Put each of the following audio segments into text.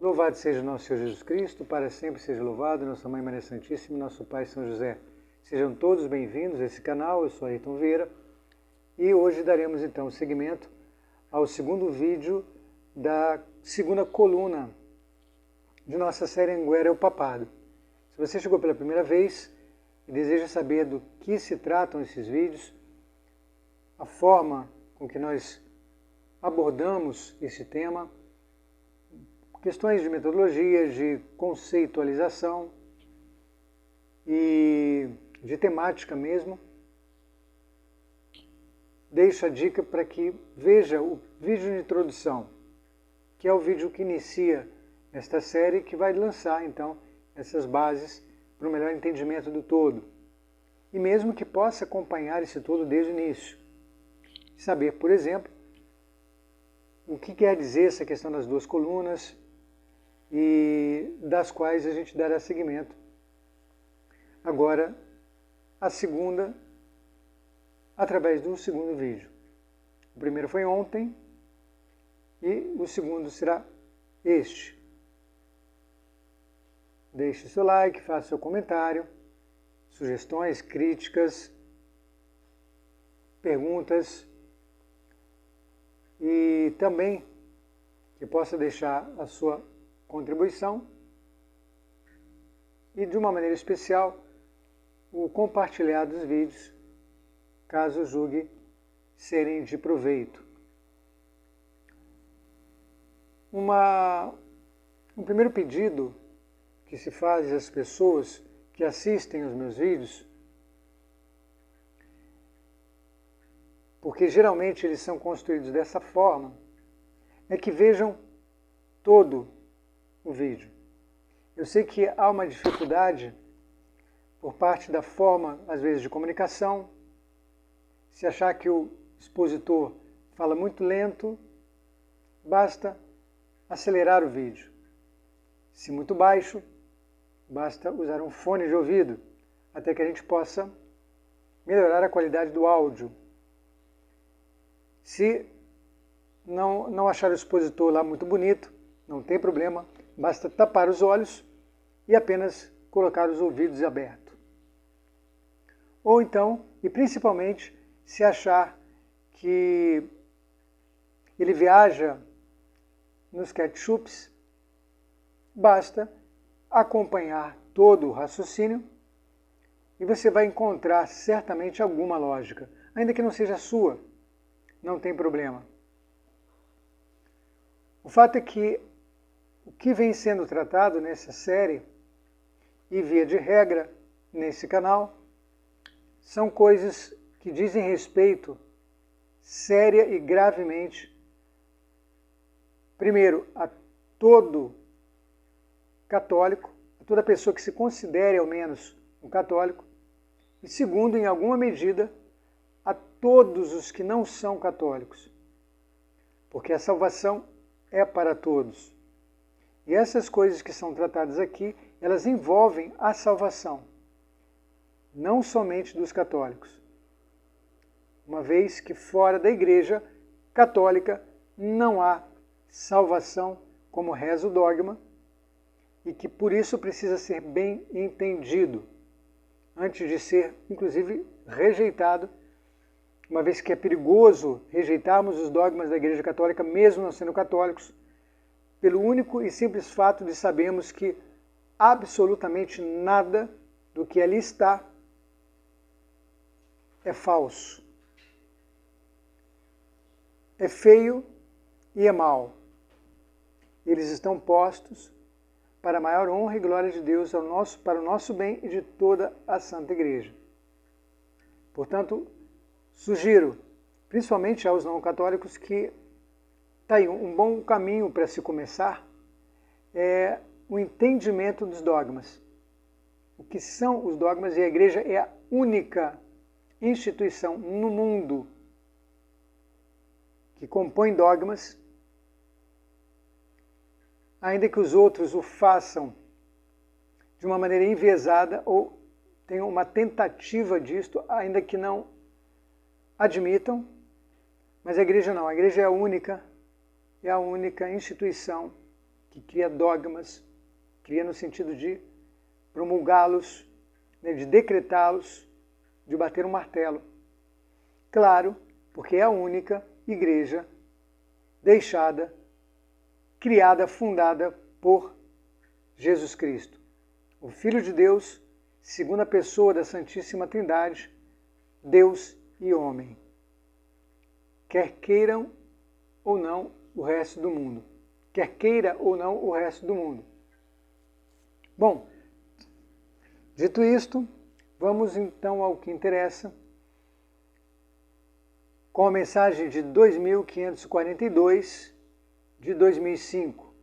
Louvado seja nosso Senhor Jesus Cristo, para sempre seja louvado, nossa Mãe Maria Santíssima e nosso Pai São José. Sejam todos bem-vindos a esse canal, eu sou Ayrton Vieira e hoje daremos então seguimento ao segundo vídeo da segunda coluna de nossa série Anguera é o Papado. Se você chegou pela primeira vez e deseja saber do que se tratam esses vídeos, a forma com que nós abordamos esse tema, questões de metodologia, de conceitualização e de temática mesmo, deixo a dica para que veja o vídeo de introdução, que é o vídeo que inicia esta série, que vai lançar então essas bases para o melhor entendimento do todo. E mesmo que possa acompanhar esse todo desde o início. Saber, por exemplo, o que quer dizer essa questão das duas colunas, e das quais a gente dará seguimento. Agora, a segunda, através do segundo vídeo. O primeiro foi ontem e o segundo será este. Deixe seu like, faça seu comentário, sugestões, críticas, perguntas e também que possa deixar a sua contribuição e, de uma maneira especial, o compartilhar dos vídeos, caso julgue serem de proveito. Um primeiro pedido que se faz às pessoas que assistem aos meus vídeos, porque geralmente eles são construídos dessa forma, é que vejam todo o vídeo. Eu sei que há uma dificuldade por parte da forma, às vezes, de comunicação. Se achar que o expositor fala muito lento, basta acelerar o vídeo. Se muito baixo, basta usar um fone de ouvido, até que a gente possa melhorar a qualidade do áudio. Se não achar o expositor lá muito bonito, não tem problema, basta tapar os olhos e apenas colocar os ouvidos abertos. Ou então, e principalmente, se achar que ele viaja nos ketchups, basta acompanhar todo o raciocínio e você vai encontrar certamente alguma lógica, ainda que não seja sua, não tem problema. O fato é que o que vem sendo tratado nessa série, e via de regra nesse canal, são coisas que dizem respeito séria e gravemente, primeiro, a todo católico, a toda pessoa que se considere ao menos um católico, e segundo, em alguma medida, a todos os que não são católicos, porque a salvação é para todos. E essas coisas que são tratadas aqui, elas envolvem a salvação, não somente dos católicos. Uma vez que fora da Igreja Católica não há salvação, como reza o dogma, e que por isso precisa ser bem entendido, antes de ser, inclusive, rejeitado, uma vez que é perigoso rejeitarmos os dogmas da Igreja Católica, mesmo não sendo católicos, pelo único e simples fato de sabermos que absolutamente nada do que ali está é falso. É feio e é mau. Eles estão postos para a maior honra e glória de Deus, para o nosso bem e de toda a Santa Igreja. Portanto, sugiro, principalmente aos não católicos, que está aí um bom caminho para se começar é o entendimento dos dogmas. O que são os dogmas? E a Igreja é a única instituição no mundo que compõe dogmas, ainda que os outros o façam de uma maneira enviesada ou tenham uma tentativa disto, ainda que não admitam, mas a Igreja não. A Igreja é a única instituição que cria dogmas, cria no sentido de promulgá-los, né, de decretá-los, de bater um martelo. Claro, porque é a única igreja deixada, criada, fundada por Jesus Cristo, o Filho de Deus, segunda pessoa da Santíssima Trindade, Deus e homem. Quer queiram ou não o resto do mundo. Quer queira ou não o resto do mundo. Bom, dito isto, vamos então ao que interessa, com a mensagem de 2542 de 2005,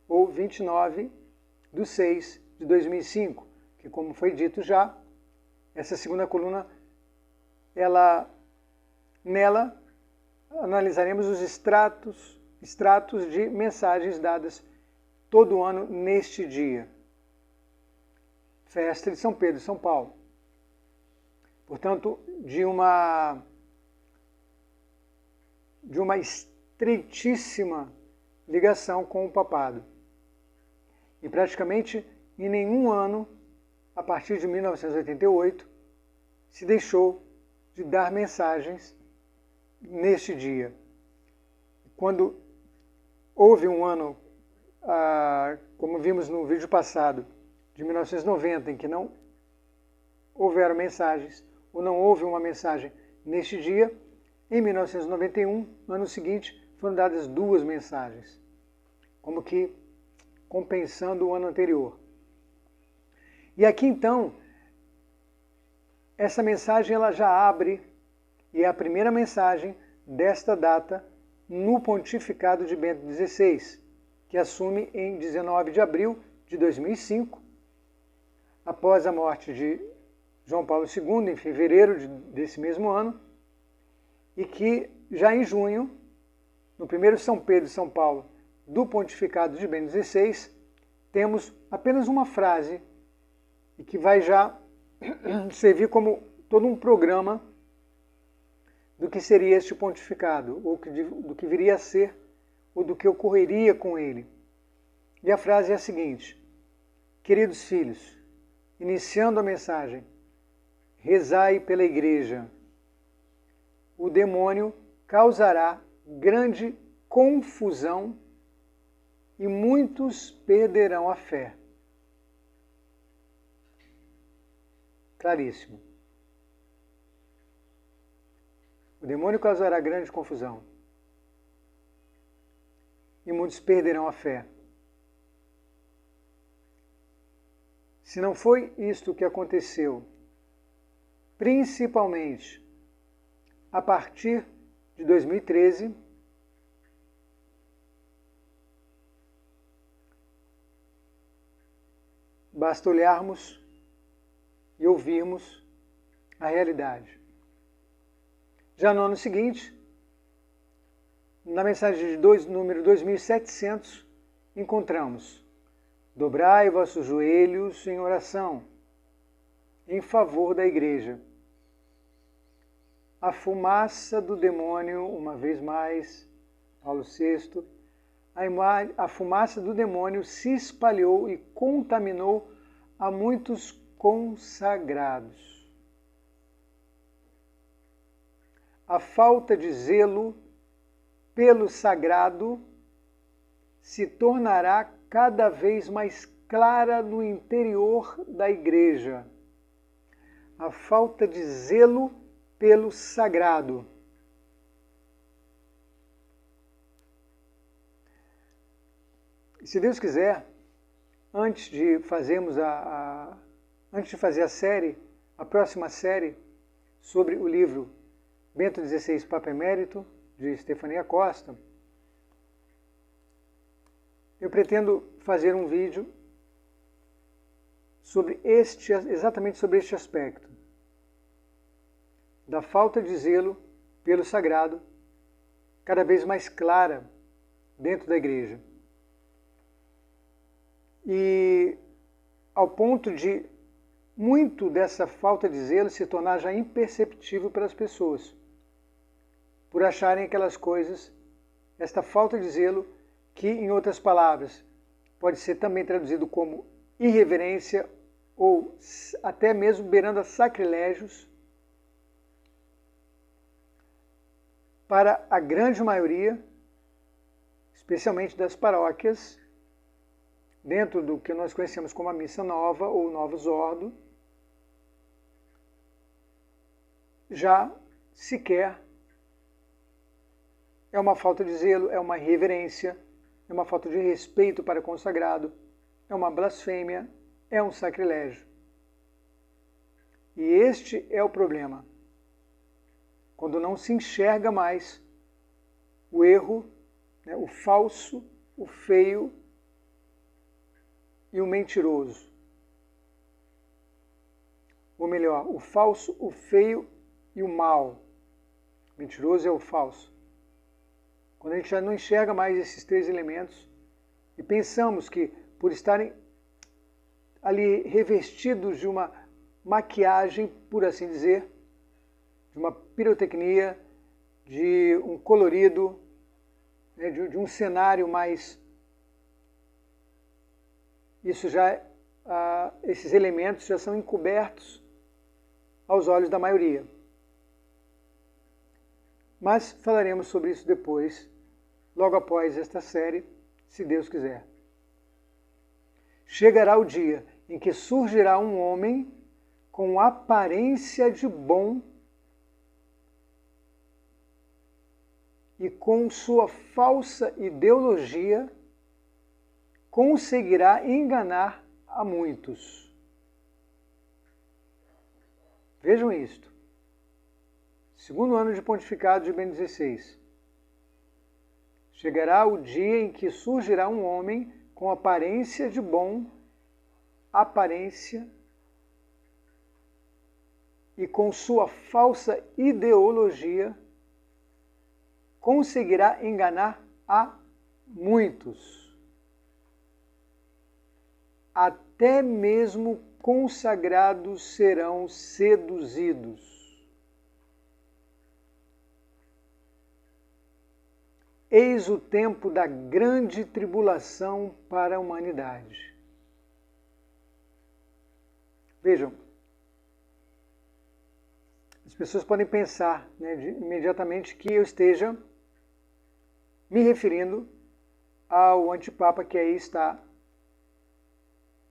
ou 29/6/2005, que, como foi dito já, essa segunda coluna, nela analisaremos os extratos de mensagens dadas todo ano neste dia, festa de São Pedro e São Paulo. Portanto, de uma estreitíssima ligação com o papado. E praticamente em nenhum ano, a partir de 1988, se deixou de dar mensagens neste dia. Quando houve um ano, como vimos no vídeo passado, de 1990, em que não houveram mensagens, ou não houve uma mensagem neste dia, em 1991, no ano seguinte, foram dadas 2 mensagens, como que compensando o ano anterior. E aqui então, essa mensagem ela já abre, e é a primeira mensagem desta data no pontificado de Bento XVI, que assume em 19 de abril de 2005, após a morte de João Paulo II, em fevereiro desse mesmo ano, e que já em junho, no primeiro São Pedro e São Paulo do pontificado de Bento XVI, temos apenas uma frase, e que vai já servir como todo um programa do que seria este pontificado, ou do que viria a ser, ou do que ocorreria com ele. E a frase é a seguinte: queridos filhos, iniciando a mensagem, rezai pela igreja. O demônio causará grande confusão e muitos perderão a fé. Claríssimo. O demônio causará grande confusão e muitos perderão a fé. Se não foi isto que aconteceu, principalmente a partir de 2013, basta olharmos e ouvirmos a realidade. Já no ano seguinte, na mensagem de número 2700, encontramos: dobrai vossos joelhos em oração, em favor da igreja. A fumaça do demônio, uma vez mais, Paulo VI, a fumaça do demônio se espalhou e contaminou a muitos consagrados. A falta de zelo pelo sagrado se tornará cada vez mais clara no interior da igreja. A falta de zelo pelo sagrado. E se Deus quiser, antes de fazer a série, a próxima série sobre o livro Bento XVI, Papa Emérito, de Estefania Costa, eu pretendo fazer um vídeo exatamente sobre este aspecto, da falta de zelo pelo sagrado, cada vez mais clara dentro da igreja. E ao ponto de muito dessa falta de zelo se tornar já imperceptível pelas pessoas, por acharem aquelas coisas, esta falta de zelo que, em outras palavras, pode ser também traduzido como irreverência ou até mesmo beirando a sacrilégios. Para a grande maioria, especialmente das paróquias, dentro do que nós conhecemos como a Missa Nova ou Novus Ordo, já sequer é uma falta de zelo, é uma irreverência, é uma falta de respeito para o consagrado, é uma blasfêmia, é um sacrilégio. E este é o problema. Quando não se enxerga mais o erro, né, o falso, o feio e o mentiroso. Ou melhor, o falso, o feio e o mal. O mentiroso é o falso. Quando a gente já não enxerga mais esses três elementos e pensamos que por estarem ali revestidos de uma maquiagem, por assim dizer, de uma pirotecnia, de um colorido, né, de um cenário mais... Isso já, esses elementos já são encobertos aos olhos da maioria. Mas falaremos sobre isso depois, logo após esta série, se Deus quiser. Chegará o dia em que surgirá um homem com aparência de bom e com sua falsa ideologia conseguirá enganar a muitos. Vejam isto. Segundo ano de pontificado de Bento XVI. Chegará o dia em que surgirá um homem com aparência de bom, aparência, e com sua falsa ideologia conseguirá enganar a muitos. Até mesmo consagrados serão seduzidos. Eis o tempo da grande tribulação para a humanidade. Vejam, as pessoas podem pensar, né, imediatamente que eu esteja me referindo ao antipapa que aí está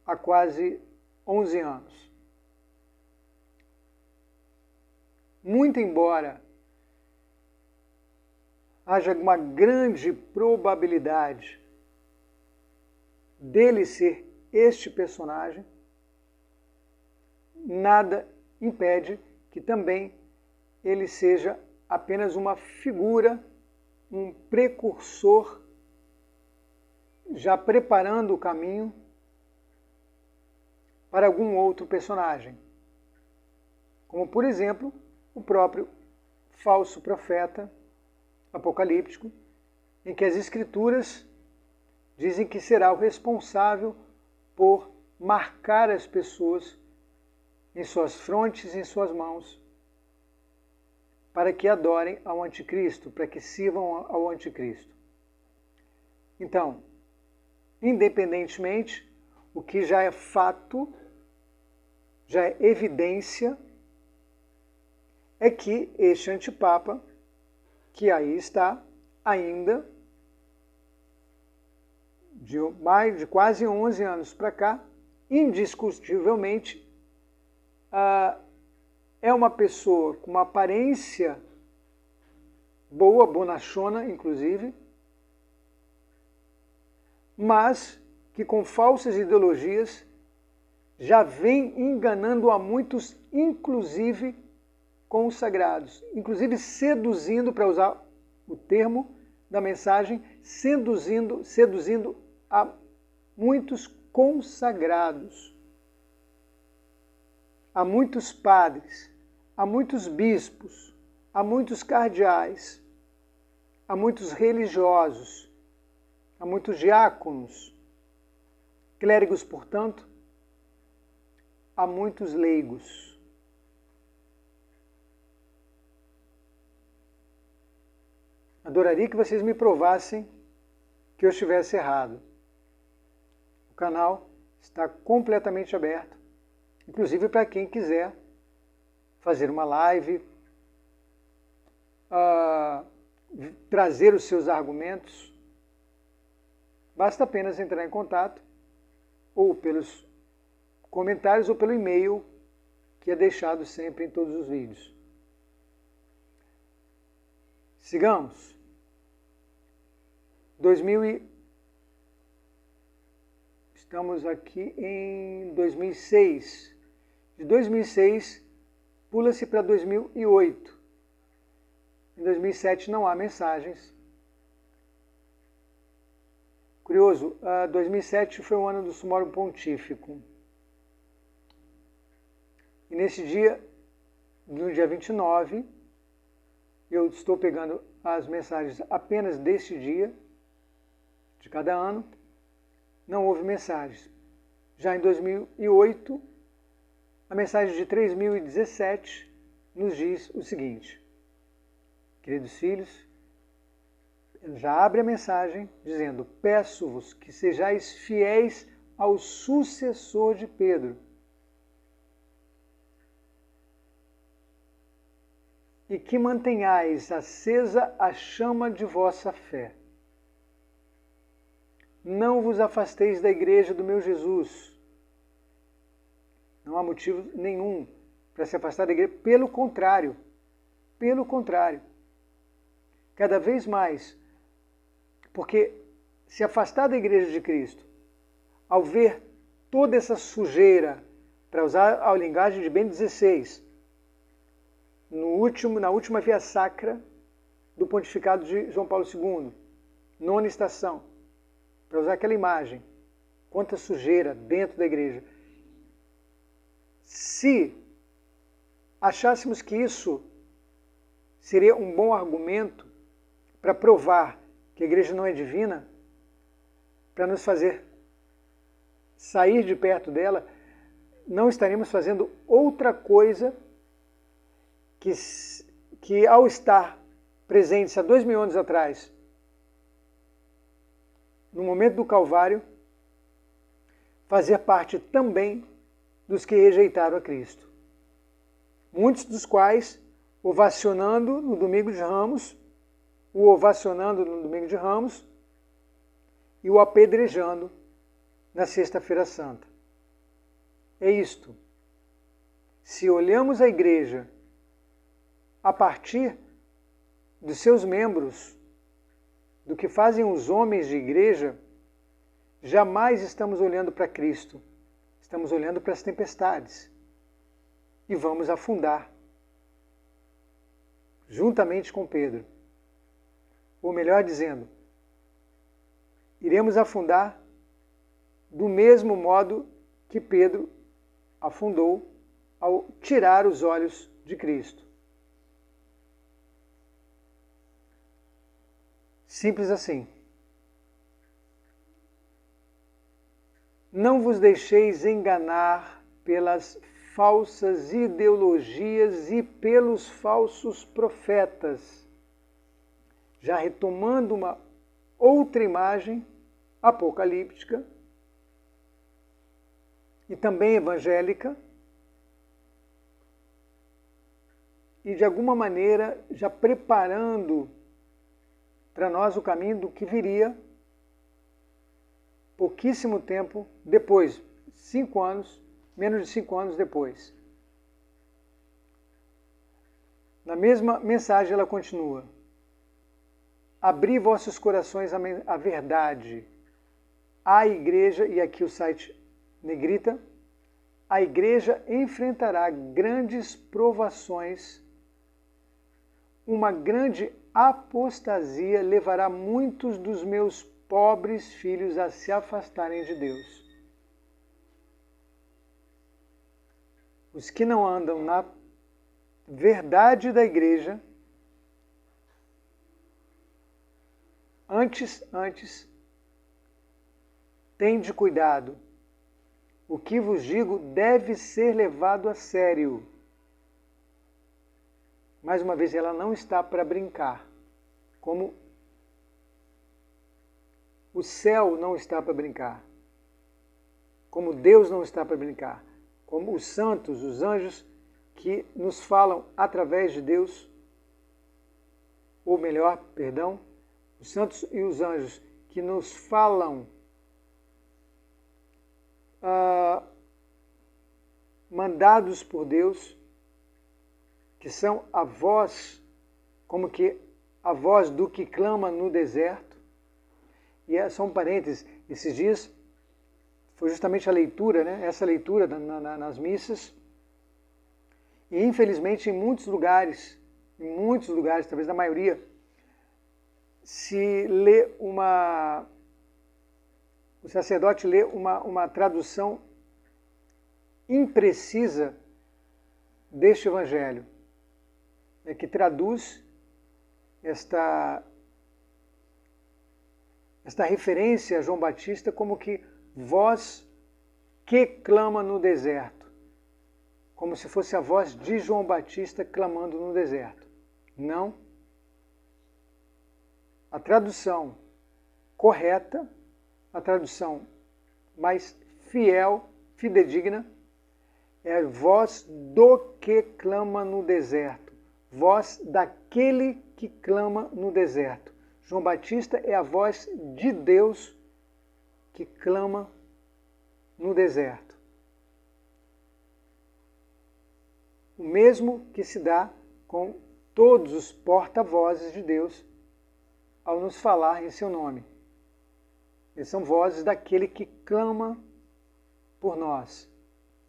há quase 11 anos. Muito embora haja uma grande probabilidade dele ser este personagem, nada impede que também ele seja apenas uma figura, um precursor, já preparando o caminho para algum outro personagem. Como, por exemplo, o próprio falso profeta apocalíptico, em que as Escrituras dizem que será o responsável por marcar as pessoas em suas frontes e em suas mãos, para que adorem ao anticristo, para que sirvam ao anticristo. Então, independentemente, o que já é fato, já é evidência, é que este antipapa, que aí está ainda, de quase 11 anos para cá, indiscutivelmente, é uma pessoa com uma aparência boa, bonachona, inclusive, mas que com falsas ideologias já vem enganando a muitos, inclusive consagrados, inclusive seduzindo, para usar o termo da mensagem, seduzindo a muitos consagrados, a muitos padres, a muitos bispos, a muitos cardeais, a muitos religiosos, a muitos diáconos, clérigos, portanto, a muitos leigos. Adoraria que vocês me provassem que eu estivesse errado. canal está completamente aberto, inclusive para quem quiser fazer uma live, trazer os seus argumentos. Basta apenas entrar em contato, ou pelos comentários ou pelo e-mail que é deixado sempre em todos os vídeos. Sigamos. Estamos aqui em 2006. De 2006, pula-se para 2008. Em 2007 não há mensagens. Curioso, 2007 foi o ano do Sumorum Pontífico. E nesse dia, no dia 29, eu estou pegando as mensagens apenas deste dia, de cada ano, não houve mensagens. Já em 2008, a mensagem de 3017 nos diz o seguinte: queridos filhos, já abre a mensagem dizendo: peço-vos que sejais fiéis ao sucessor de Pedro, e que mantenhais acesa a chama de vossa fé. Não vos afasteis da igreja do meu Jesus. Não há motivo nenhum para se afastar da igreja, pelo contrário. Pelo contrário. Cada vez mais. Porque se afastar da igreja de Cristo, ao ver toda essa sujeira, para usar a linguagem de Bento XVI, na última via sacra do pontificado de João Paulo II, nona estação, para usar aquela imagem, quanta sujeira dentro da igreja. Se achássemos que isso seria um bom argumento para provar que a igreja não é divina, para nos fazer sair de perto dela, não estaríamos fazendo outra coisa que ao estar presentes há 2000 anos atrás, no momento do Calvário, fazer parte também dos que rejeitaram a Cristo. Muitos dos quais, ovacionando no Domingo de Ramos, e o apedrejando na Sexta-feira Santa. É isto. Se olhamos a igreja a partir dos seus membros, do que fazem os homens de igreja, jamais estamos olhando para Cristo. Estamos olhando para as tempestades. E vamos afundar, juntamente com Pedro. Ou melhor dizendo, iremos afundar do mesmo modo que Pedro afundou ao tirar os olhos de Cristo. Simples assim. Não vos deixeis enganar pelas falsas ideologias e pelos falsos profetas. Já retomando uma outra imagem apocalíptica e também evangélica, e de alguma maneira já preparando para nós o caminho do que viria pouquíssimo tempo depois, 5 anos, menos de 5 anos depois. Na mesma mensagem ela continua: abri vossos corações à verdade. A igreja, e aqui o site negrita, a igreja enfrentará grandes provações, uma grande apostasia levará muitos dos meus pobres filhos a se afastarem de Deus. Os que não andam na verdade da igreja, antes, tende cuidado. O que vos digo deve ser levado a sério. Mais uma vez, ela não está para brincar, como o céu não está para brincar. como Deus não está para brincar, como os santos, os anjos que nos falam através de Deus, ou melhor, perdão, os santos e os anjos que nos falam mandados por Deus, que são a voz, como que a voz do que clama no deserto. E é só um parênteses, esses dias foi justamente a leitura, né? Essa leitura nas missas, e infelizmente em muitos lugares, talvez na maioria, o sacerdote lê uma tradução imprecisa deste evangelho, que traduz esta referência a João Batista como que voz que clama no deserto, como se fosse a voz de João Batista clamando no deserto. Não. A tradução correta, a tradução mais fiel, fidedigna, é a voz do que clama no deserto, voz daquele que clama no deserto. João Batista é a voz de Deus que clama no deserto. O mesmo que se dá com todos os porta-vozes de Deus ao nos falar em seu nome. Eles são vozes daquele que clama por nós,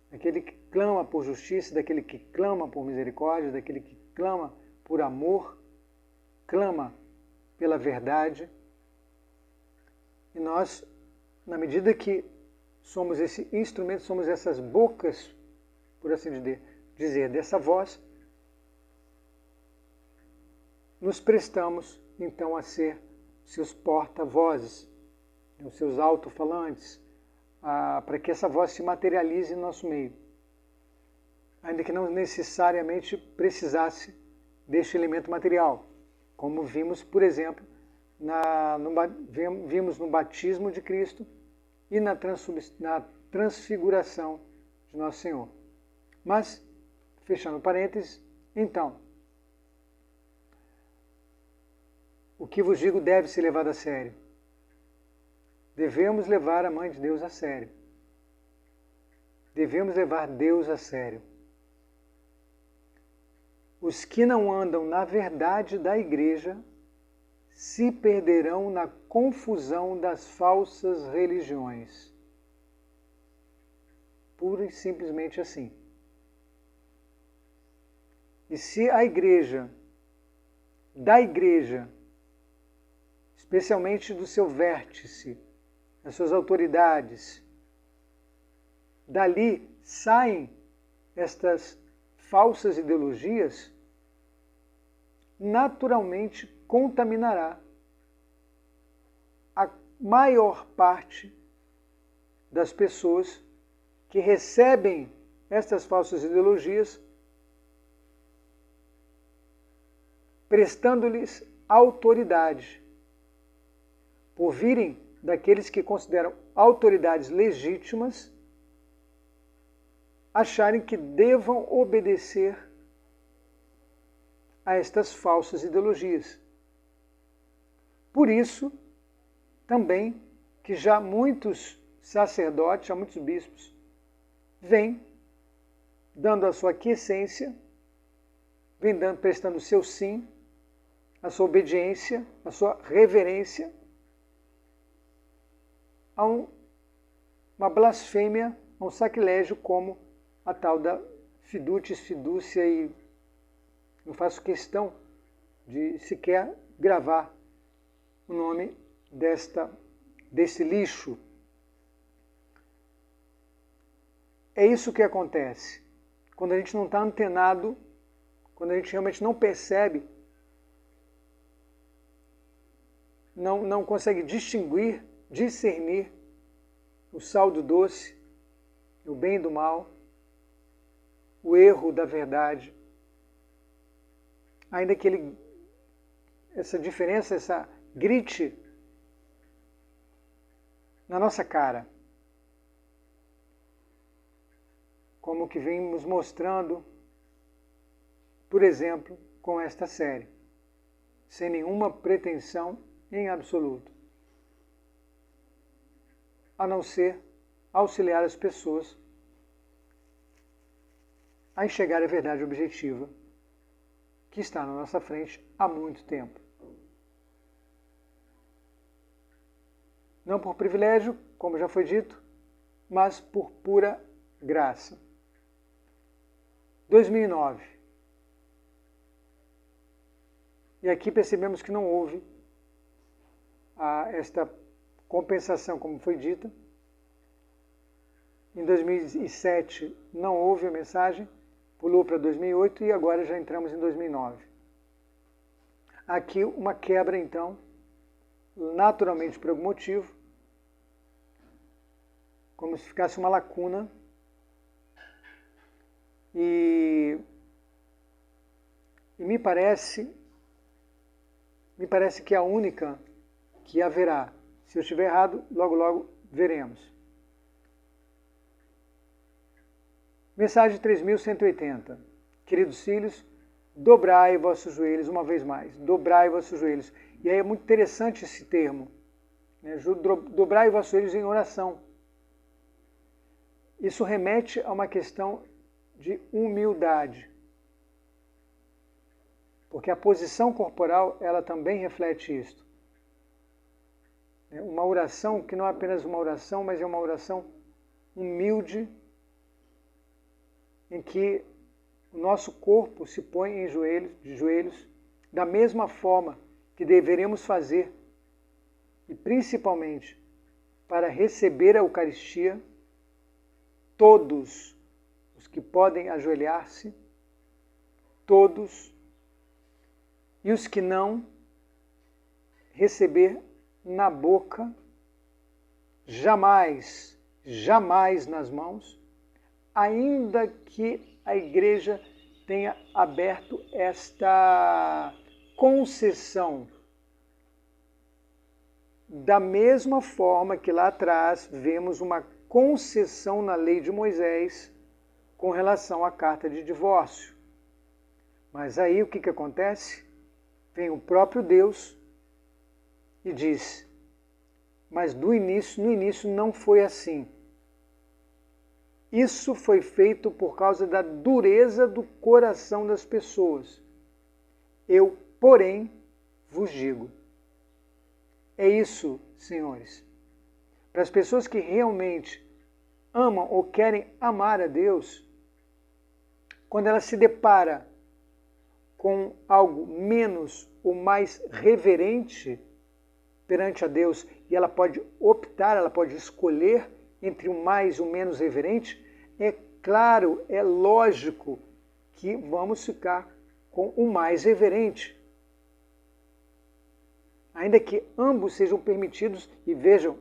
daquele que clama por justiça, daquele que clama por misericórdia, daquele que clama por amor, clama pela verdade. E nós, na medida que somos esse instrumento, somos essas bocas, por assim dizer, dessa voz, nos prestamos então a ser seus porta-vozes, os seus alto-falantes, para que essa voz se materialize em nosso meio, ainda que não necessariamente precisasse deste elemento material, como vimos, por exemplo, vimos no batismo de Cristo e na transfiguração de Nosso Senhor. Mas, fechando parênteses, então, o que vos digo deve ser levado a sério. Devemos levar a Mãe de Deus a sério. Devemos levar Deus a sério. Os que não andam na verdade da Igreja se perderão na confusão das falsas religiões. Pura e simplesmente assim. E se a Igreja, da Igreja, especialmente do seu vértice, das suas autoridades, dali saem estas falsas ideologias, naturalmente contaminará a maior parte das pessoas que recebem estas falsas ideologias, prestando-lhes autoridade, por virem daqueles que consideram autoridades legítimas, acharem que devam obedecer a estas falsas ideologias. Por isso, também, que já muitos sacerdotes, já muitos bispos, vêm dando a sua aquiescência, vêm prestando o seu sim, a sua obediência, a sua reverência, a uma blasfêmia, a um sacrilégio como a tal da fidutis, fidúcia, e não faço questão de sequer gravar o nome desse lixo. É isso que acontece quando a gente não está antenado, quando a gente realmente não percebe, não consegue discernir o sal do doce, o bem do mal, o erro da verdade. Ainda que essa diferença, grite na nossa cara. como que vimos mostrando, por exemplo, com esta série, sem nenhuma pretensão em absoluto, a não ser auxiliar as pessoas a enxergar a verdade objetiva que está na nossa frente há muito tempo. Não por privilégio, como já foi dito, mas por pura graça. 2009. E aqui percebemos que não houve esta compensação, como foi dita. Em 2007 não houve a mensagem, pulou para 2008 e agora já entramos em 2009. Aqui uma quebra, então, naturalmente por algum motivo, como se ficasse uma lacuna, e me parece que é a única que haverá. Se eu estiver errado, logo logo veremos. Mensagem 3180. Queridos filhos, dobrai vossos joelhos uma vez mais. Dobrai vossos joelhos. E aí é muito interessante esse termo, né? Dobrai vossos joelhos em oração. Isso remete a uma questão de humildade. Porque a posição corporal, ela também reflete isto. Uma oração que não é apenas uma oração, mas é uma oração humilde, em que o nosso corpo se põe de joelhos, da mesma forma que deveremos fazer, e principalmente para receber a Eucaristia, todos os que podem ajoelhar-se, todos, e os que não, receber na boca, jamais, jamais nas mãos, ainda que a Igreja tenha aberto esta concessão. Da mesma forma que lá atrás vemos uma concessão na lei de Moisés com relação à carta de divórcio. Mas aí o que acontece? Vem o próprio Deus e diz, mas no início não foi assim. Isso foi feito por causa da dureza do coração das pessoas. Eu, porém, vos digo. É isso, senhores. Para as pessoas que realmente amam ou querem amar a Deus, quando ela se depara com algo menos ou mais reverente perante a Deus, e ela pode optar, ela pode escolher entre o mais e o menos reverente, é claro, é lógico que vamos ficar com o mais reverente. Ainda que ambos sejam permitidos, e vejam,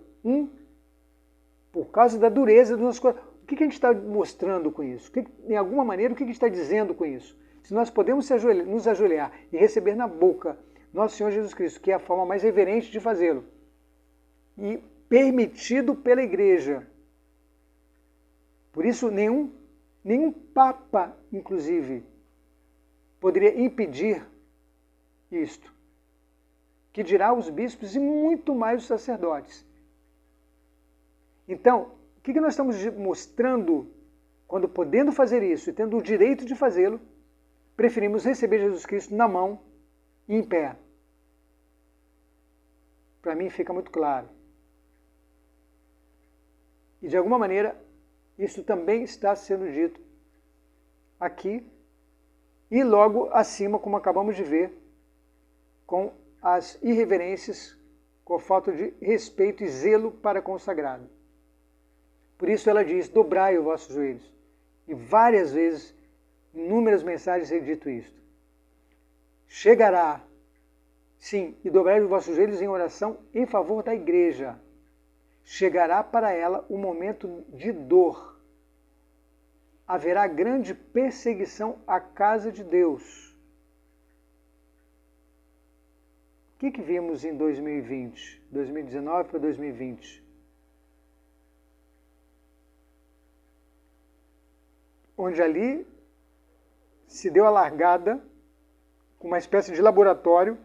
por causa da dureza dos nossos corações. O que a gente está mostrando com isso? De alguma maneira, o que a gente está dizendo com isso? Se nós podemos nos ajoelhar e receber na boca nosso Senhor Jesus Cristo, que é a forma mais reverente de fazê-lo, e permitido pela Igreja. Por isso, nenhum Papa, inclusive, poderia impedir isto. Que dirá os bispos e muito mais os sacerdotes. Então, o que nós estamos mostrando quando, podendo fazer isso e tendo o direito de fazê-lo, preferimos receber Jesus Cristo na mão e em pé? Para mim fica muito claro. E de alguma maneira, isso também está sendo dito aqui e logo acima, como acabamos de ver, com as irreverências, com a falta de respeito e zelo para com o sagrado. Por isso ela diz, dobrai os vossos joelhos. E várias vezes, em inúmeras mensagens é dito isto. Chegará, sim, e dobrai os vossos joelhos em oração em favor da Igreja. Chegará para ela o momento de dor. Haverá grande perseguição à casa de Deus. O que vimos em 2020, 2019 para 2020? onde ali se deu a largada com uma espécie de laboratório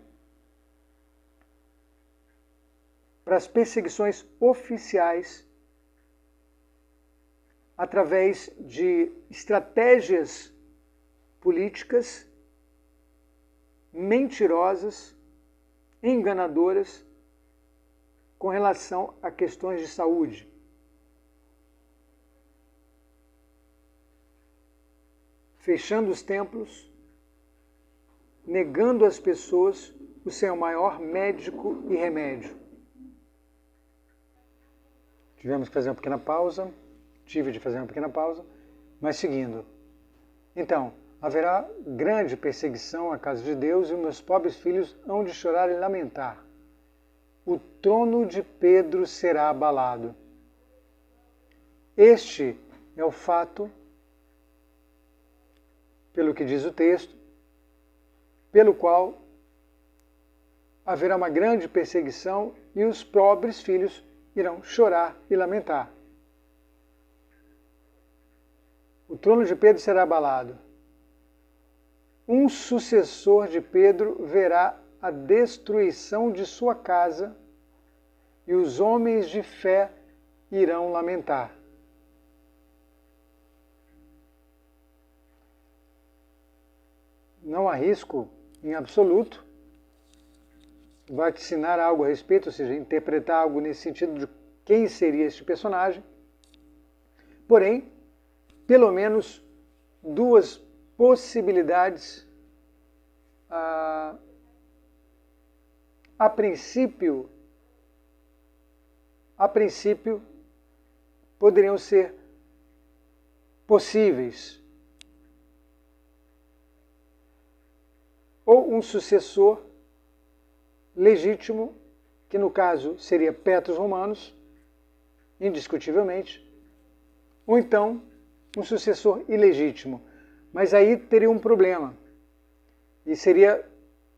para as perseguições oficiais através de estratégias políticas mentirosas, enganadoras com relação a questões de saúde. Fechando os templos, negando às pessoas o seu maior médico e remédio. Tive de fazer uma pequena pausa, mas seguindo. Então, haverá grande perseguição à casa de Deus e os meus pobres filhos hão de chorar e lamentar. O trono de Pedro será abalado. Este é o fato, pelo que diz o texto, pelo qual haverá uma grande perseguição e os pobres filhos irão chorar e lamentar. O trono de Pedro será abalado. Um sucessor de Pedro verá a destruição de sua casa e os homens de fé irão lamentar. Não arrisco, em absoluto, vaticinar algo a respeito, ou seja, interpretar algo nesse sentido de quem seria este personagem. Porém, pelo menos duas possibilidades a princípio poderiam ser possíveis. Ou um sucessor legítimo, que no caso seria Petrus Romanus, indiscutivelmente, ou então um sucessor ilegítimo. Mas aí teria um problema, e seria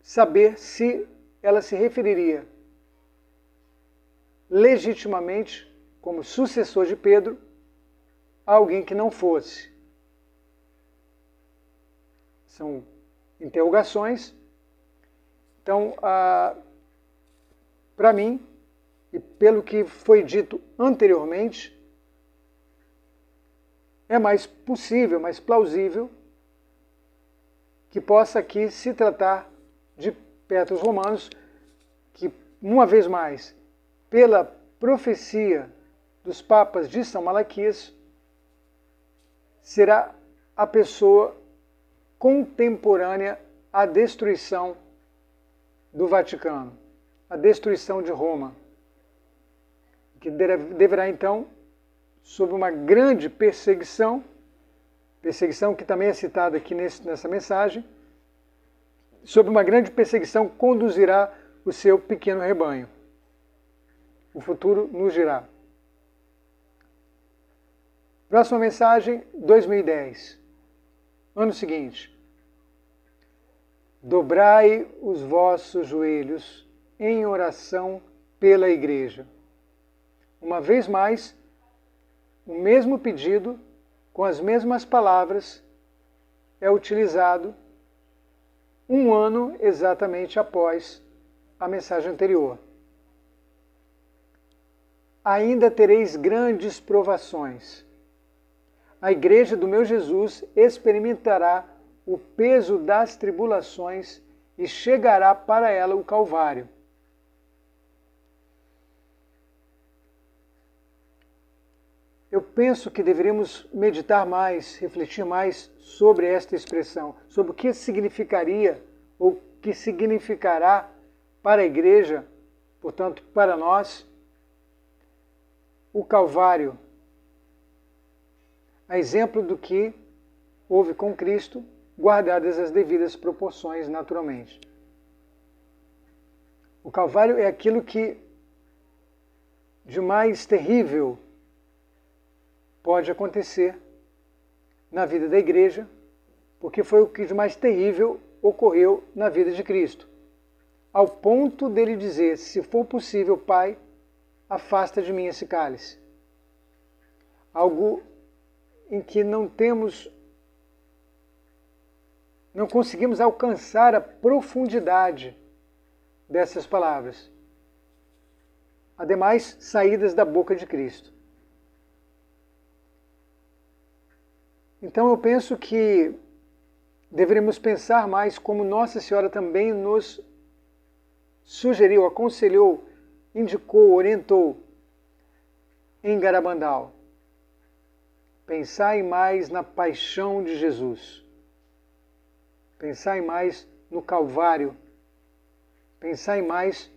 saber se ela se referiria legitimamente, como sucessor de Pedro, a alguém que não fosse. São interrogações. Então, para mim, e pelo que foi dito anteriormente, é mais possível, mais plausível, que possa aqui se tratar de Petrus Romanus, que, uma vez mais, pela profecia dos papas de São Malaquias, será a pessoa contemporânea à destruição do Vaticano, a destruição de Roma, que deverá então, sob uma grande perseguição que também é citada aqui nessa mensagem, sob uma grande perseguição conduzirá o seu pequeno rebanho. O futuro nos dirá. Próxima mensagem, 2010. Ano seguinte. Dobrai os vossos joelhos em oração pela Igreja. Uma vez mais, o mesmo pedido, com as mesmas palavras, é utilizado um ano exatamente após a mensagem anterior. Ainda tereis grandes provações. A Igreja do meu Jesus experimentará o peso das tribulações e chegará para ela o Calvário. Eu penso que deveríamos meditar mais, refletir mais sobre esta expressão, sobre o que significaria ou que significará para a Igreja, portanto, para nós, o Calvário, a exemplo do que houve com Cristo, guardadas as devidas proporções naturalmente. O Calvário é aquilo que de mais terrível pode acontecer na vida da Igreja, porque foi o que de mais terrível ocorreu na vida de Cristo, ao ponto dele dizer, se for possível, Pai, afasta de mim esse cálice. Algo em que não temos não conseguimos alcançar a profundidade dessas palavras, ademais saídas da boca de Cristo. Então eu penso que deveríamos pensar mais como Nossa Senhora também nos sugeriu, aconselhou, indicou, orientou em Garabandal. Pensai mais na paixão de Jesus. Pensai mais no Calvário. Pensai mais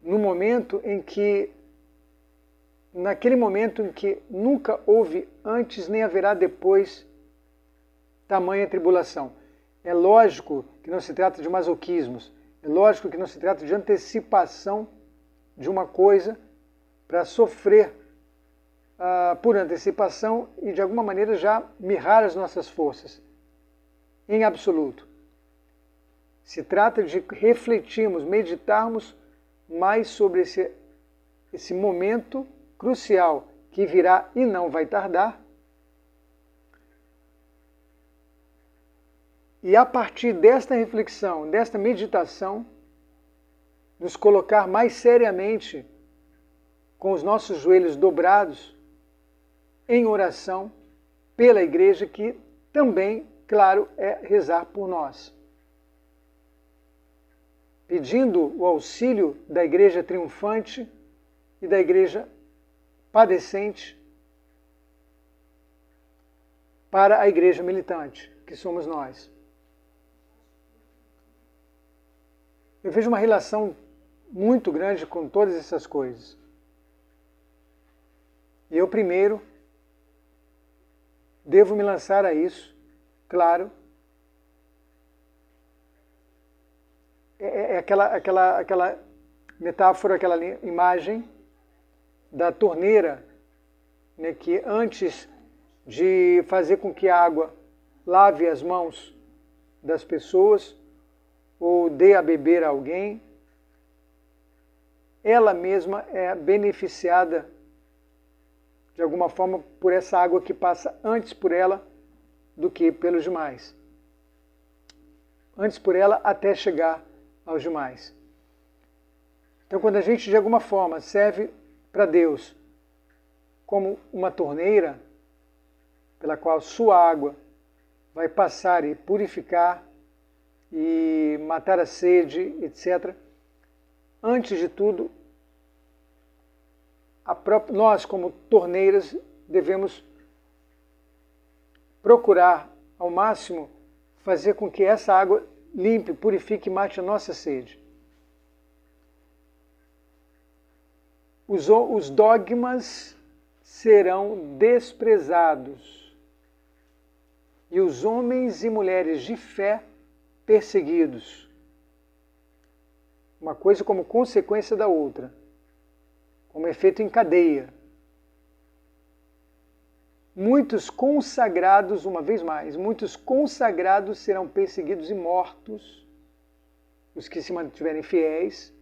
no momento em que, naquele momento em que nunca houve antes nem haverá depois tamanha tribulação. É lógico que não se trata de masoquismos, é lógico que não se trata de antecipação de uma coisa para sofrer por antecipação e de alguma maneira já mirrar as nossas forças. Em absoluto. Se trata de refletirmos, meditarmos mais sobre esse momento crucial que virá e não vai tardar. E a partir desta reflexão, desta meditação, nos colocar mais seriamente com os nossos joelhos dobrados em oração pela Igreja, que também, claro, é rezar por nós. Pedindo o auxílio da Igreja triunfante e da Igreja padecente para a Igreja militante, que somos nós. Eu vejo uma relação muito grande com todas essas coisas. E eu primeiro devo me lançar a isso, claro. É aquela metáfora, aquela imagem da torneira, né, que antes de fazer com que a água lave as mãos das pessoas ou dê a beber a alguém, ela mesma é beneficiada de alguma forma por essa água que passa antes por ela do que pelos demais. Antes por ela até chegar aos demais. Então, quando a gente de alguma forma serve para Deus como uma torneira pela qual sua água vai passar e purificar e matar a sede, etc. Antes de tudo, nós como torneiras devemos procurar ao máximo fazer com que essa água limpe, purifique e mate a nossa sede. Os dogmas serão desprezados e os homens e mulheres de fé perseguidos. Uma coisa como consequência da outra, como efeito em cadeia. Muitos consagrados, uma vez mais, muitos consagrados serão perseguidos e mortos, os que se mantiverem fiéis.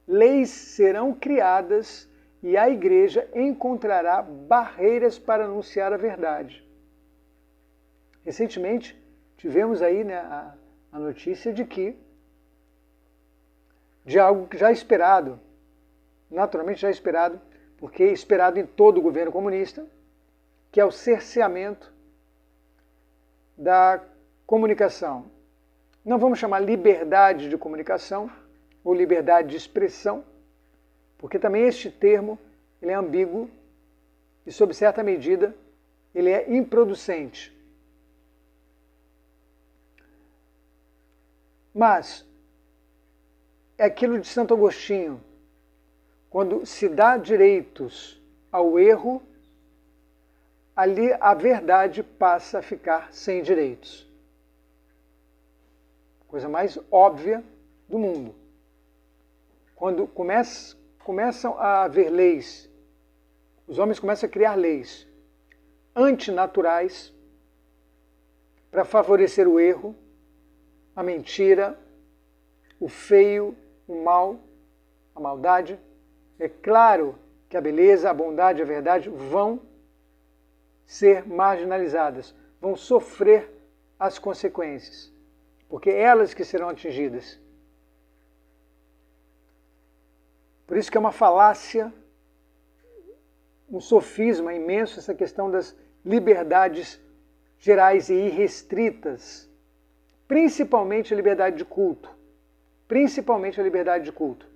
Leis serão criadas e a Igreja encontrará barreiras para anunciar a verdade. Recentemente, tivemos aí, né, a notícia de algo que já esperado, naturalmente já esperado, porque é esperado em todo o governo comunista, que é o cerceamento da comunicação. Não vamos chamar liberdade de comunicação ou liberdade de expressão, porque também este termo ele é ambíguo e, sob certa medida, ele é improducente. Mas é aquilo de Santo Agostinho, quando se dá direitos ao erro, ali a verdade passa a ficar sem direitos. Coisa mais óbvia do mundo. Quando começam a haver leis, os homens começam a criar leis antinaturais para favorecer o erro, a mentira, o feio, o mal, a maldade. É claro que a beleza, a bondade e a verdade vão ser marginalizadas, vão sofrer as consequências, porque elas que serão atingidas. Por isso que é uma falácia, um sofisma imenso essa questão das liberdades gerais e irrestritas, principalmente a liberdade de culto. Principalmente a liberdade de culto.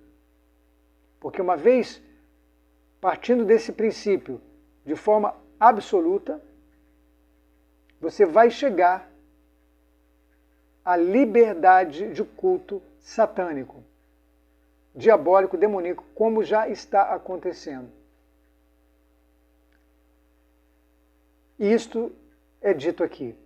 Porque uma vez partindo desse princípio de forma absoluta, você vai chegar à liberdade de culto satânico, diabólico, demoníaco, como já está acontecendo. E isto é dito aqui.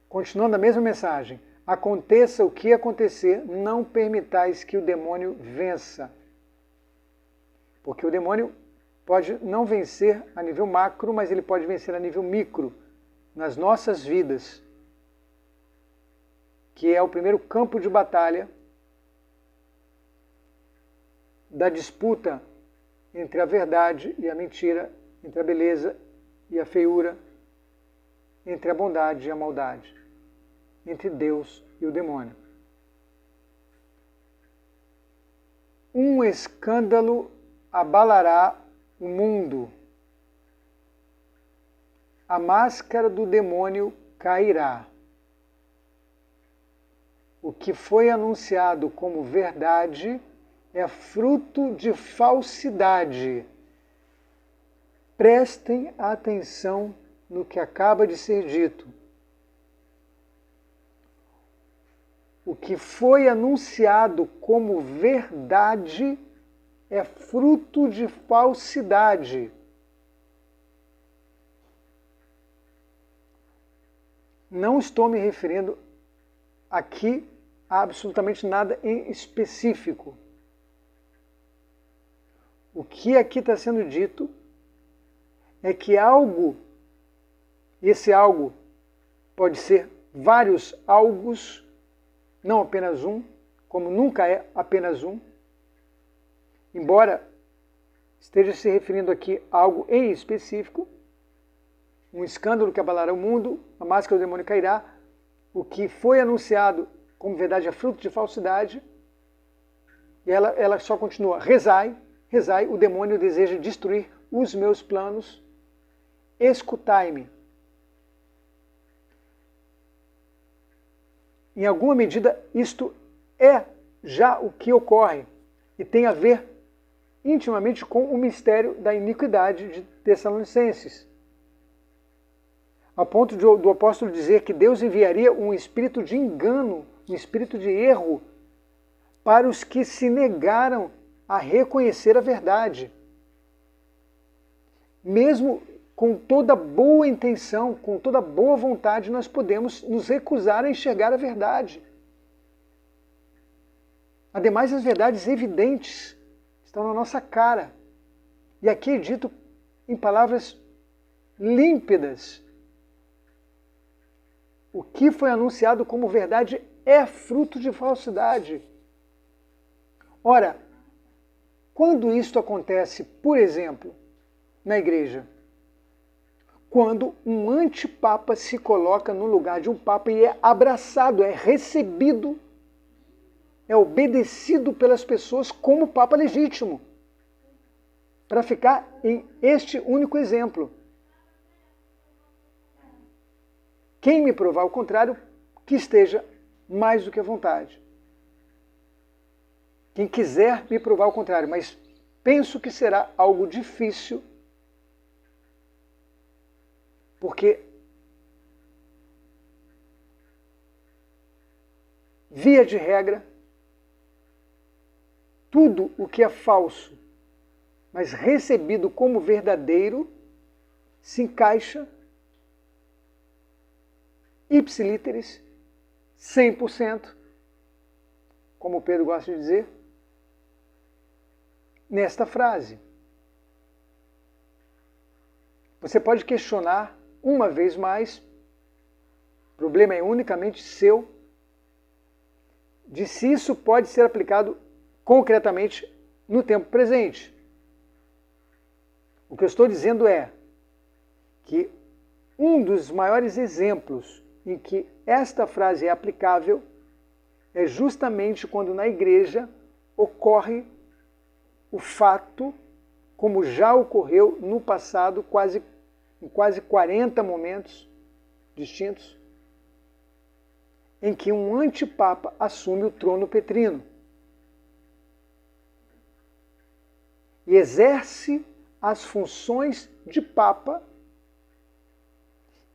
Continuando a mesma mensagem. Aconteça o que acontecer, não permitais que o demônio vença. Porque o demônio pode não vencer a nível macro, mas ele pode vencer a nível micro, nas nossas vidas, que é o primeiro campo de batalha da disputa entre a verdade e a mentira, entre a beleza e a feiura, entre a bondade e a maldade, entre Deus e o demônio. Um escândalo abalará o mundo. A máscara do demônio cairá. O que foi anunciado como verdade é fruto de falsidade. Prestem atenção no que acaba de ser dito. O que foi anunciado como verdade é fruto de falsidade. Não estou me referindo aqui a absolutamente nada em específico. O que aqui está sendo dito é que algo, esse algo pode ser vários algos, não apenas um, como nunca é apenas um, embora esteja se referindo aqui a algo em específico, um escândalo que abalará o mundo, a máscara do demônio cairá, o que foi anunciado como verdade é fruto de falsidade, e ela só continua, rezai, rezai, o demônio deseja destruir os meus planos, escutai-me. Em alguma medida, isto é já o que ocorre e tem a ver intimamente com o mistério da iniquidade de Tessalonicenses. A ponto do apóstolo dizer que Deus enviaria um espírito de engano, um espírito de erro, para os que se negaram a reconhecer a verdade. Mesmo com toda boa intenção, com toda boa vontade, nós podemos nos recusar a enxergar a verdade. Ademais, as verdades evidentes estão na nossa cara. E aqui é dito em palavras límpidas. O que foi anunciado como verdade é fruto de falsidade. Ora, quando isto acontece, por exemplo, na igreja, quando um antipapa se coloca no lugar de um papa e é abraçado, é recebido, é obedecido pelas pessoas como papa legítimo, para ficar em este único exemplo. Quem me provar o contrário, que esteja mais do que à vontade. Quem quiser me provar o contrário, mas penso que será algo difícil, porque, via de regra, tudo o que é falso, mas recebido como verdadeiro, se encaixa ipsilíteris, 100%, como o Pedro gosta de dizer, nesta frase. Você pode questionar uma vez mais, o problema é unicamente seu, de se isso pode ser aplicado concretamente no tempo presente. O que eu estou dizendo é que um dos maiores exemplos em que esta frase é aplicável é justamente quando na igreja ocorre o fato, como já ocorreu no passado, em quase 40 momentos distintos, em que um antipapa assume o trono petrino e exerce as funções de papa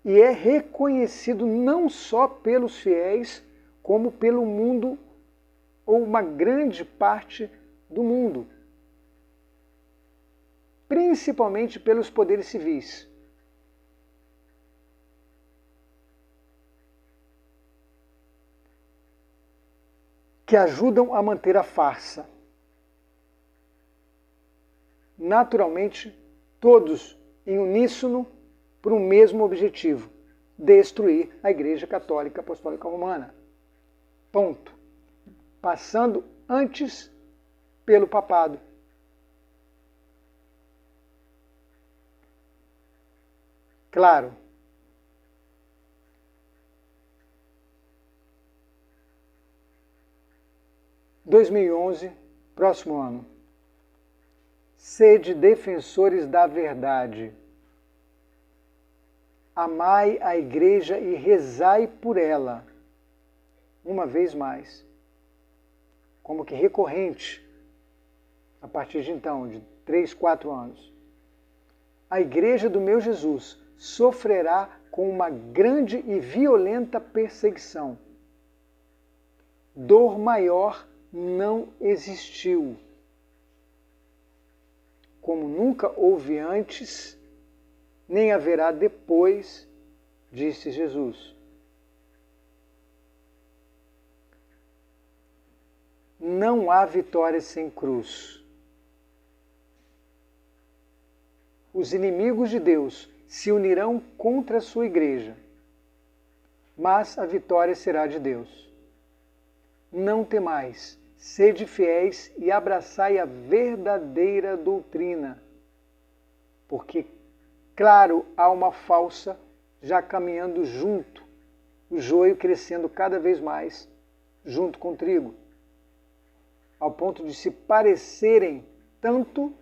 e é reconhecido não só pelos fiéis, como pelo mundo, ou uma grande parte do mundo, principalmente pelos poderes civis. Que ajudam a manter a farsa. Naturalmente, todos em uníssono por um mesmo objetivo: destruir a Igreja Católica Apostólica Romana. Ponto. Passando antes pelo papado. Claro, em 2011, próximo ano, sede defensores da verdade. Amai a igreja e rezai por ela. Uma vez mais. Como que recorrente, a partir de então, de 3, 4 anos. A igreja do meu Jesus sofrerá com uma grande e violenta perseguição. Dor maior não existiu. Como nunca houve antes, nem haverá depois, disse Jesus. Não há vitória sem cruz. Os inimigos de Deus se unirão contra a sua igreja, mas a vitória será de Deus. Não temais, sede fiéis e abraçai a verdadeira doutrina, porque, claro, há uma falsa já caminhando junto, o joio crescendo cada vez mais junto com o trigo, ao ponto de se parecerem tanto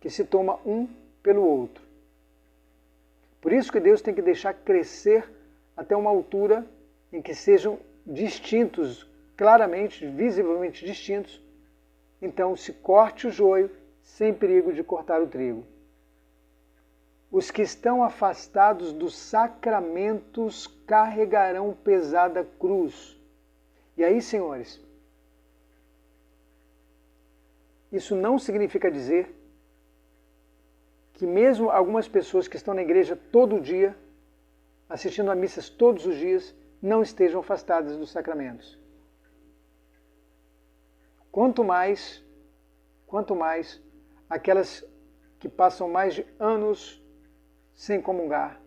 que se toma um pelo outro. Por isso que Deus tem que deixar crescer até uma altura em que sejam distintos, claramente, visivelmente distintos, então se corte o joio sem perigo de cortar o trigo. Os que estão afastados dos sacramentos carregarão pesada cruz. E aí, senhores, isso não significa dizer que mesmo algumas pessoas que estão na igreja todo dia, assistindo a missas todos os dias, não estejam afastadas dos sacramentos. Quanto mais aquelas que passam mais de anos sem comungar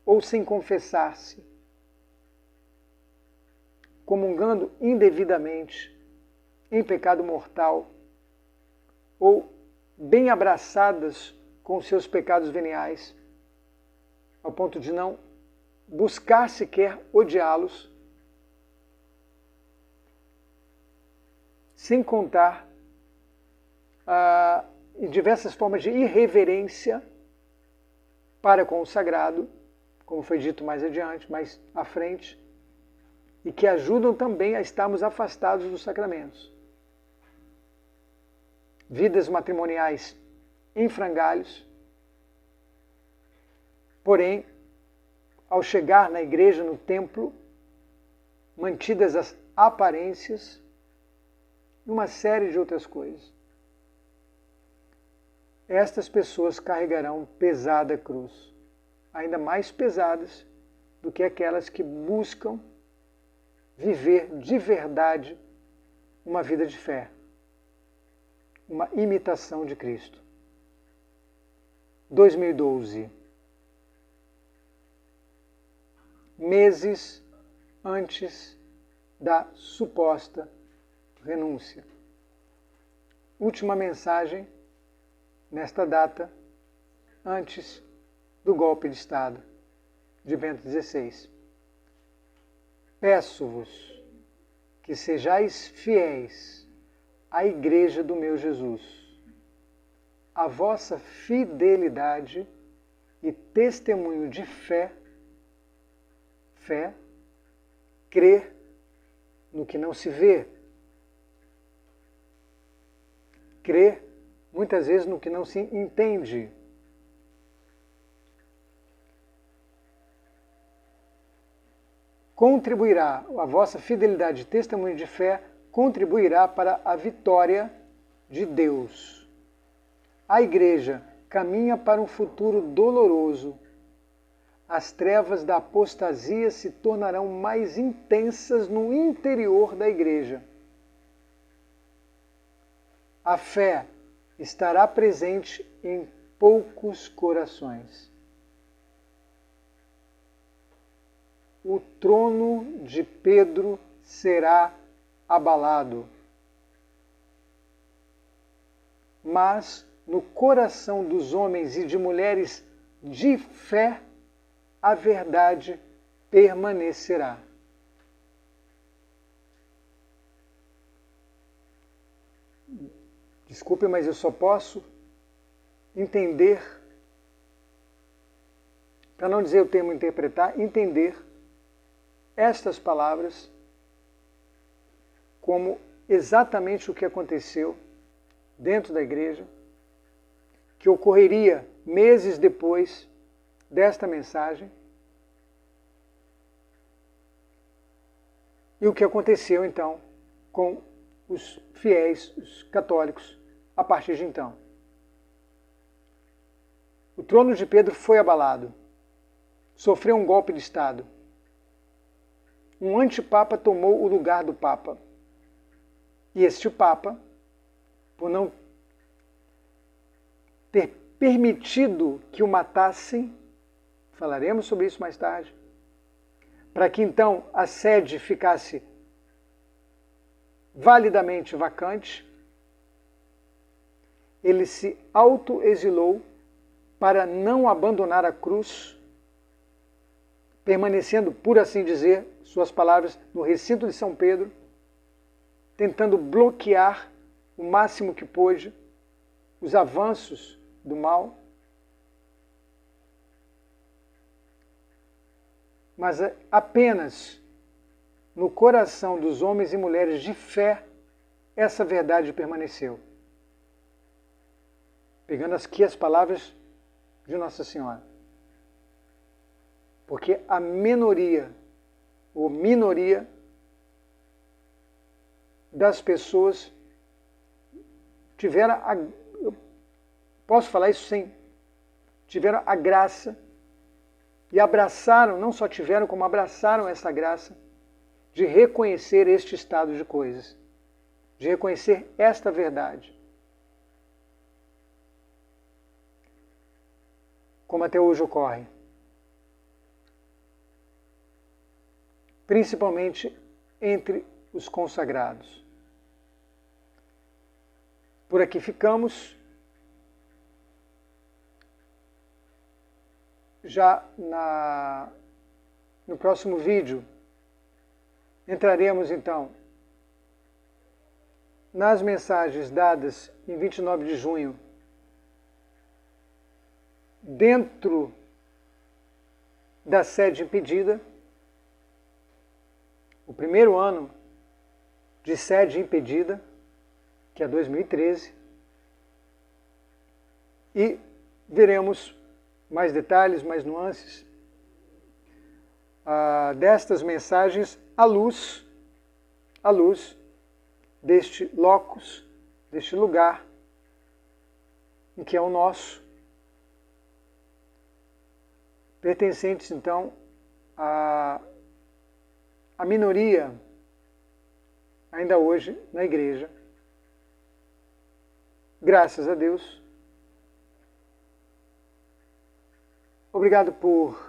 ou sem confessar-se, comungando indevidamente, em pecado mortal, ou bem abraçadas com seus pecados veniais, ao ponto de não buscar sequer odiá-los, sem contar em diversas formas de irreverência para com o sagrado, como foi dito mais adiante, mais à frente, e que ajudam também a estarmos afastados dos sacramentos. Vidas matrimoniais em frangalhos, porém, ao chegar na igreja, no templo, mantidas as aparências e uma série de outras coisas. Estas pessoas carregarão pesada cruz, ainda mais pesadas do que aquelas que buscam viver de verdade uma vida de fé, uma imitação de Cristo. 2012. Meses antes da suposta renúncia. Última mensagem nesta data, antes do golpe de Estado de Bento XVI. Peço-vos que sejais fiéis à Igreja do meu Jesus. A vossa fidelidade e testemunho de fé, crer no que não se vê, crer muitas vezes no que não se entende. Contribuirá, a vossa fidelidade e testemunho de fé contribuirá para a vitória de Deus. A Igreja caminha para um futuro doloroso. As trevas da apostasia se tornarão mais intensas no interior da Igreja. A fé estará presente em poucos corações. O trono de Pedro será abalado. Mas no coração dos homens e de mulheres de fé, a verdade permanecerá. Desculpe, mas eu só posso entender, para não dizer o termo interpretar, entender estas palavras como exatamente o que aconteceu dentro da igreja, que ocorreria meses depois desta mensagem, e o que aconteceu então com os fiéis, os católicos, a partir de então. O trono de Pedro foi abalado, sofreu um golpe de Estado. Um antipapa tomou o lugar do Papa. E este Papa, por não ter permitido que o matassem, falaremos sobre isso mais tarde, para que então a sede ficasse validamente vacante, ele se autoexilou para não abandonar a cruz, permanecendo, por assim dizer, suas palavras, no recinto de São Pedro, tentando bloquear o máximo que pôde os avanços do mal. Mas apenas no coração dos homens e mulheres de fé essa verdade permaneceu. Pegando aqui as palavras de Nossa Senhora. Porque a minoria das pessoas tiveram eu posso falar isso sem, tiveram a graça e abraçaram, não só tiveram, como abraçaram essa graça de reconhecer este estado de coisas, de reconhecer esta verdade. Como até hoje ocorre. Principalmente entre os consagrados. Por aqui ficamos. Já no próximo vídeo entraremos então nas mensagens dadas em 29 de junho dentro da sede impedida, o primeiro ano de sede impedida, que é 2013, e veremos mais detalhes, mais nuances destas mensagens à luz deste locus, deste lugar em que é o nosso, pertencentes então à minoria ainda hoje na igreja. Graças a Deus. Obrigado por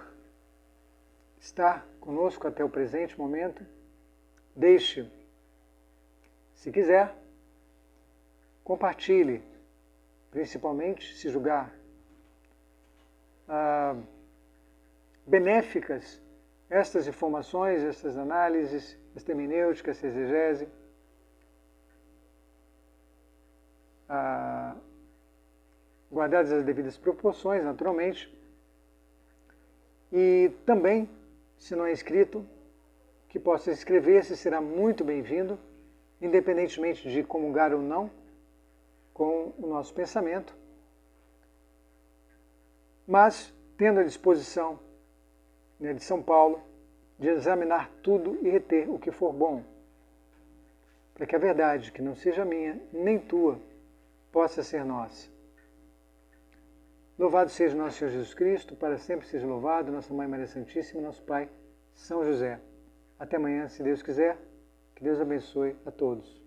estar conosco até o presente momento. Deixe, se quiser, compartilhe principalmente, se julgar benéficas estas informações, estas análises, esta hermenêutica, esta exegese, guardadas as devidas proporções, naturalmente, e também, se não é inscrito, que possa inscrever-se, será muito bem-vindo, independentemente de comungar ou não com o nosso pensamento, mas tendo a disposição, né, de São Paulo, de examinar tudo e reter o que for bom, para que a verdade, que não seja minha nem tua, possa ser nossa. Louvado seja nosso Senhor Jesus Cristo, para sempre seja louvado, nossa Mãe Maria Santíssima e nosso Pai São José. Até amanhã, se Deus quiser. Que Deus abençoe a todos.